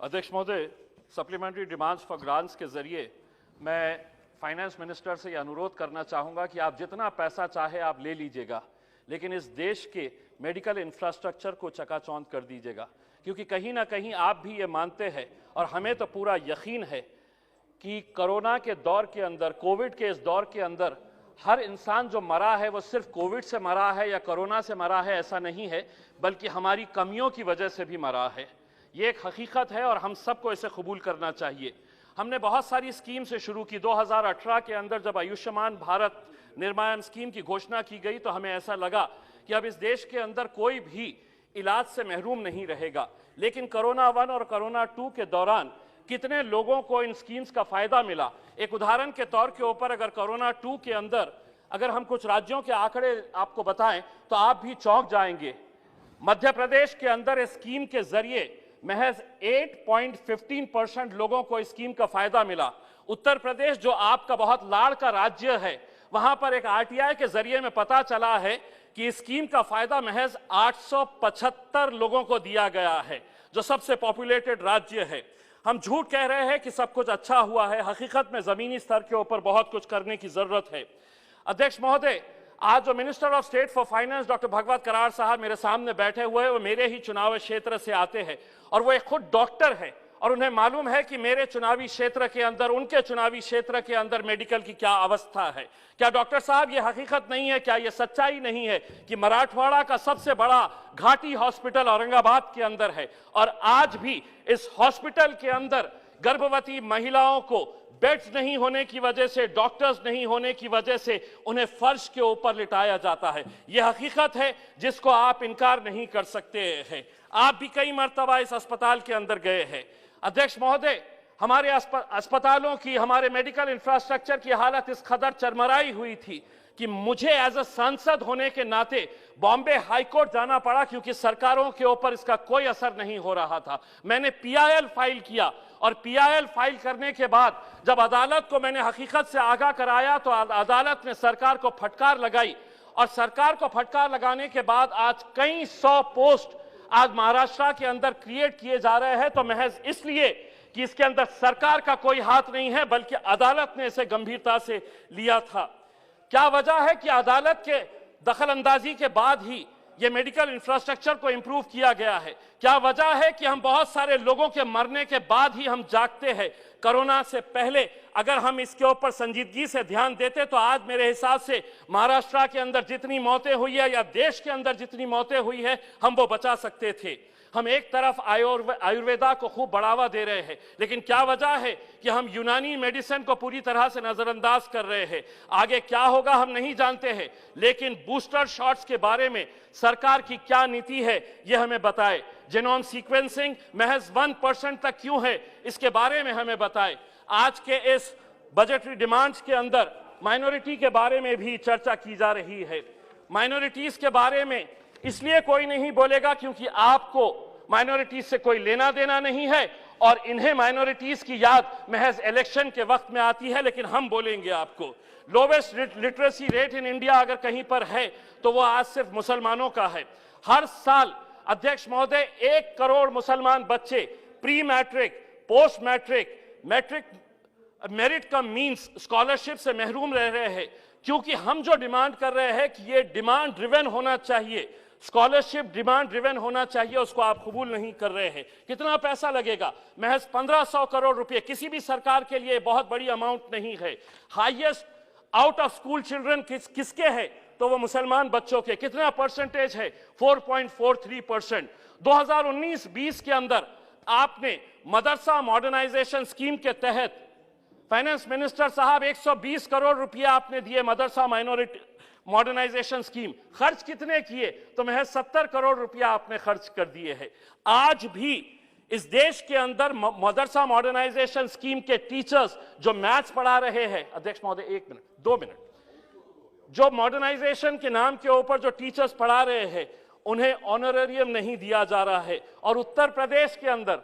अध्यक्ष महोदय, supplementary demands for grants के जरिए मैं फाइनेंस मिनिस्टर से यह अनुरोध करना चाहूँगा कि आप जितना पैसा चाहे आप ले लीजिएगा, लेकिन इस देश के मेडिकल इंफ्रास्ट्रक्चर को चकाचौंध कर दीजिएगा, क्योंकि कहीं ना कहीं आप भी ये मानते हैं और हमें तो पूरा यकीन है कि कोरोना के दौर के अंदर, कोविड के इस दौर के अंदर हर इंसान जो मरा है वो सिर्फ कोविड से मरा है या कोरोना से मरा है ऐसा नहीं है, बल्कि हमारी कमियों की वजह से भी मरा है। ये एक हकीकत है और हम सबको इसे कबूल करना चाहिए। हमने बहुत सारी स्कीम से शुरू की। 2018 के अंदर जब आयुष्मान भारत निर्माण स्कीम की घोषणा की गई तो हमें ऐसा लगा कि अब इस देश के अंदर कोई भी इलाज से महरूम नहीं रहेगा। लेकिन कोरोना 1 और कोरोना 2 के दौरान कितने लोगों को इन स्कीम्स का फायदा मिला। एक उदाहरण के तौर के ऊपर अगर कोरोना 2 के अंदर अगर हम कुछ राज्यों के आंकड़े आपको बताएं तो आप भी चौंक जाएंगे। मध्य प्रदेश के अंदर इस स्कीम के जरिए महज 8.15% लोगों को इस स्कीम का फायदा मिला। उत्तर प्रदेश जो आपका बहुत लाड़ का राज्य है, वहां पर एक आरटीआई के जरिए में पता चला है कि इस स्कीम का फायदा महज 875 लोगों को दिया गया है, जो सबसे पॉपुलेटेड राज्य है। हम झूठ कह रहे हैं कि सब कुछ अच्छा हुआ है, हकीकत में जमीनी स्तर के ऊपर बहुत कुछ करने की जरूरत है। अध्यक्ष महोदय, आज जो minister of state for finance doctor Bhagwat Karad साहब मेरे सामने बैठे हुए हैं, वो मेरे ही चुनावी क्षेत्र से आते हैं और वो एक खुद डॉक्टर है और उन्हें मालूम है कि मेरे चुनावी क्षेत्र के अंदर, उनके चुनावी क्षेत्र के अंदर मेडिकल की क्या अवस्था है। क्या डॉक्टर साहब ये हकीकत नहीं है, क्या ये सच्चाई नहीं है कि मराठवाड़ा का सबसे बड़ा घाटी हॉस्पिटल औरंगाबाद के अंदर है और आज भी इस हॉस्पिटल के अंदर गर्भवती महिलाओं को बेड्स नहीं होने की वजह से, डॉक्टर्स नहीं होने की वजह से उन्हें फर्श के ऊपर लिटाया जाता है। यह हकीकत है जिसको आप इनकार नहीं कर सकते हैं। आप भी कई मर्तबा इस अस्पताल के अंदर गए हैं। अध्यक्ष महोदय, हमारे अस्पतालों की, हमारे मेडिकल इंफ्रास्ट्रक्चर की हालत इस कदर चरमराई हुई थी कि मुझे एज अ सांसद होने के नाते बॉम्बे हाईकोर्ट जाना पड़ा, क्योंकि सरकारों के ऊपर इसका कोई असर नहीं हो रहा था। मैंने पीआईएल फाइल किया और पीआईएल फाइल करने के बाद जब अदालत को मैंने हकीकत से आगाह कराया तो अदालत ने सरकार को फटकार लगाई और सरकार को फटकार लगाने के बाद आज कई 100 पोस्ट आज महाराष्ट्र के अंदर क्रिएट किए जा रहे हैं, तो महज इसलिए कि इसके अंदर सरकार का कोई हाथ नहीं है, बल्कि अदालत ने इसे गंभीरता से लिया था। क्या वजह है कि अदालत के दखल अंदाजी के बाद ही ये मेडिकल इंफ्रास्ट्रक्चर को इंप्रूव किया गया है? क्या वजह है कि हम बहुत सारे लोगों के मरने के बाद ही हम जागते हैं? कोरोना से पहले अगर हम इसके ऊपर संजीदगी से ध्यान देते तो आज मेरे हिसाब से महाराष्ट्र के अंदर जितनी मौतें हुई है या देश के अंदर जितनी मौतें हुई है हम वो बचा सकते थे। हम एक तरफ आयुर्वेदा को खूब बढ़ावा दे रहे हैं, लेकिन क्या वजह है कि हम यूनानी मेडिसिन को पूरी तरह से नजरअंदाज कर रहे हैं। आगे क्या होगा हम नहीं जानते हैं, लेकिन बूस्टर शॉट्स के बारे में सरकार की क्या नीति है ये हमें बताए। जेनोम सीक्वेंसिंग महज 1% तक क्यों है, इसके बारे में हमें बताए। आज के इस बजटरी डिमांड्स के अंदर माइनॉरिटी के बारे में भी चर्चा की जा रही है। माइनॉरिटीज के बारे में इसलिए कोई नहीं बोलेगा क्योंकि आपको माइनॉरिटीज से कोई लेना देना नहीं है और इन्हें माइनॉरिटीज की याद महज इलेक्शन के वक्त में आती है। लेकिन हम बोलेंगे आपको, lowest literacy rate in India अगर कहीं पर है तो वो आज सिर्फ मुसलमानों का है। हर साल अध्यक्ष महोदय 1 करोड़ मुसलमान बच्चे pre matric, post matric, matric merit cum means scholarship से महरूम रह रहे हैं, क्योंकि हम जो डिमांड कर रहे हैं कि ये डिमांड ड्रिवन होना चाहिए, स्कॉलरशिप डिमांड ड्रिवन होना चाहिए, उसको आप कबूल नहीं कर रहे हैं। कितना पैसा लगेगा? महज 1500 करोड़ रुपए। किसी भी सरकार के लिए बहुत बड़ी अमाउंट नहीं है। Highest out of school children किसके हैं? तो वो मुसलमान बच्चों के। कितना परसेंटेज है? 4.43%। 2019-20 के अंदर आपने मदरसा मॉडर्नाइजेशन स्कीम के तहत फाइनेंस मिनिस्टर साहब 120 करोड़ रुपया आपने दिए मदरसा माइनॉरिटी मॉडर्नाइजेशन स्कीम। खर्च कितने किए? तो महज 70 करोड़ रुपया आपने खर्च कर दिए हैं। आज भी इस देश के अंदर मदरसा मॉडर्नाइजेशन स्कीम के टीचर्स जो मैथ्स पढ़ा रहे हैं, अध्यक्ष महोदय 1 मिनट 2 मिनट, जो मॉडर्नाइजेशन के नाम के ऊपर जो टीचर्स पढ़ा रहे हैं उन्हें ऑनरेरियम नहीं दिया जा रहा है। और उत्तर प्रदेश के अंदर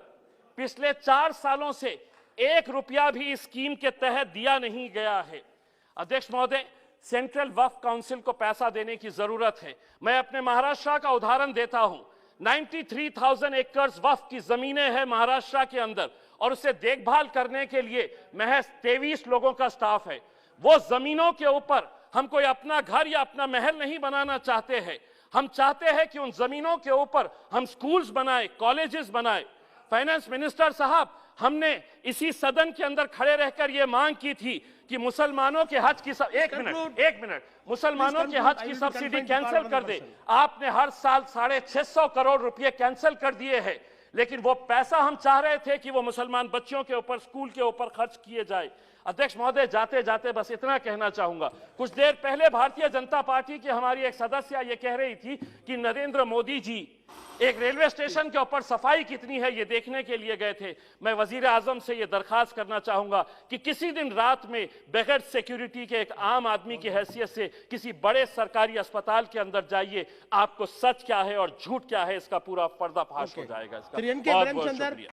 पिछले 4 सालों से 1 रुपया भी इस स्कीम के तहत दिया नहीं गया है। अध्यक्ष महोदय, सेंट्रल वक्फ काउंसिल को पैसा देने की जरूरत है। मैं अपने महाराष्ट्र का उदाहरण देता हूं। 93,000 एकड़ वक्फ की जमीनें हैं महाराष्ट्र के अंदर और उसे देखभाल करने के लिए महज 23 लोगों का स्टाफ है। वो जमीनों के ऊपर हम कोई अपना घर या अपना महल नहीं बनाना चाहते हैं। हम चाहते हैं कि उन जमीनों के ऊपर हम स्कूल्स बनाए, कॉलेजेस बनाए। फाइनेंस मिनिस्टर साहब, हमने इसी सदन के अंदर खड़े रहकर यह मांग की थी कि मुसलमानों के हज की एक मिनट मुसलमानों के हज की सब्सिडी कैंसिल कर दे। आपने हर साल 650 करोड़ रुपए कैंसिल कर दिए हैं, लेकिन वो पैसा हम चाह रहे थे कि वो मुसलमान बच्चों के ऊपर, स्कूल के ऊपर खर्च किए जाए। अध्यक्ष महोदय, जाते जाते बस इतना कहना चाहूंगा, कुछ देर पहले भारतीय जनता पार्टी की हमारी एक सदस्य ये कह रही थी कि नरेंद्र मोदी जी एक रेलवे स्टेशन के ऊपर सफाई कितनी है ये देखने के लिए गए थे। मैं वजीर आजम से ये दरखास्त करना चाहूंगा कि किसी दिन रात में बगैर सिक्योरिटी के एक आम आदमी की हैसियत से किसी बड़े सरकारी अस्पताल के अंदर जाइए, आपको सच क्या है और झूठ क्या है इसका पूरा पर्दाफाश हो जाएगा। इसका बहुत बहुत शुक्रिया।